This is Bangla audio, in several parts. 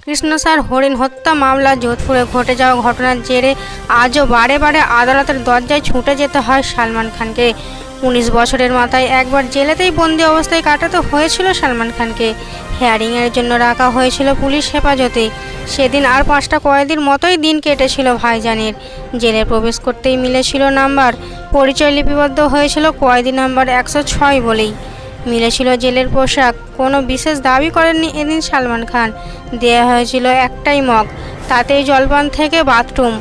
কৃষ্ণসার হরিণ হত্যা মামলা যোধপুরে ঘটে যাওয়া ঘটনার জেরে আজও বারে বারে আদালতের দরজায় ছুটে যেতে হয় সালমান খানকে। 19 বছরের মাথায় একবার জেলেতেই বন্দি অবস্থায় কাটাতে হয়েছিল সালমান খানকে। হিয়ারিংয়ের জন্য রাখা হয়েছিল পুলিশ হেফাজতে। সেদিন আর 5টা কয়েদির মতোই দিন কেটেছিল ভাইজানের। জেলে প্রবেশ করতেই মিলেছিল নাম্বার, পরিচয় লিপিবদ্ধ হয়েছিল কয়েদি নাম্বার 106 বলেই। মিলেছিল জেলের পোশাক। কোনো বিশেষ দাবি করেননি এদিন সালমান খান। দেয়া হয়েছিল একটাই মগ, তাতেই জলপান থেকে বাথরুম।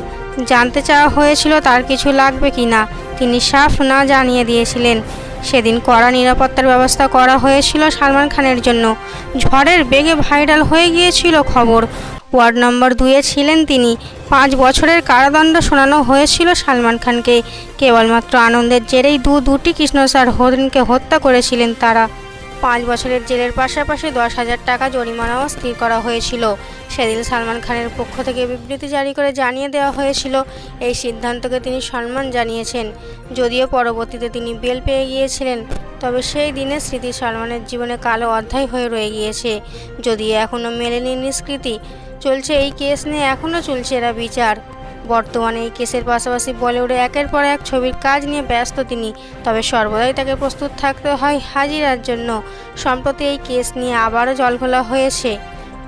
জানতে চাওয়া হয়েছিল তার কিছু লাগবে কি না, তিনি সাফ না জানিয়ে দিয়েছিলেন। সেদিন কড়া নিরাপত্তার ব্যবস্থা করা হয়েছিল সালমান খানের জন্য। ঝড়ের বেগে ভাইরাল হয়ে গিয়েছিল খবর। ওয়ার্ড নম্বর 2-এ ছিলেন তিনি। 5 বছরের কারাদণ্ড শোনানো হয়েছিল সালমান খানকে। কেবলমাত্র আনন্দের জেরেই দুটি কৃষ্ণসার হরিণকে হত্যা করেছিলেন তারা। 5 বছরের জেলের পাশাপাশি 10,000 টাকা জরিমানাও স্থির করা হয়েছিল। সেদিন সালমান খানের পক্ষ থেকে বিবৃতি জারি করে জানিয়ে দেওয়া হয়েছিল এই সিদ্ধান্তকে তিনি সম্মান জানিয়েছেন। যদিও পরবর্তীতে তিনি বেল পেয়ে গিয়েছিলেন, তবে সেই দিনের স্মৃতি সালমানের জীবনে কালো অধ্যায় হয়ে রয়ে গিয়েছে। যদিও এখনও মেলেনি নিষ্কৃতি, চলছে এই কেস নিয়ে এখনও চলছে এরা বিচার। বর্তমানে এই কেসের পাশাপাশি বলিউডে একের পর এক ছবির কাজ নিয়ে ব্যস্ত তিনি, তবে সর্বদাই তাকে প্রস্তুত থাকতে হয় হাজিরার জন্য। সম্প্রতি এই কেস নিয়ে আবারও জলঘোলা হয়েছে।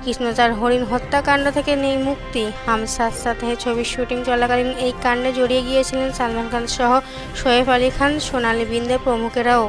কৃষ্ণচার হরিণ হত্যাকাণ্ড থেকে নেই মুক্তি। হাম সাথ সাথ হ্যায় ছবির শুটিং চলাকালীন এই কাণ্ডে জড়িয়ে গিয়েছিলেন সালমান খান সহ শোয়েব আলী খান, সোনালী বিন্দে প্রমুখেরাও।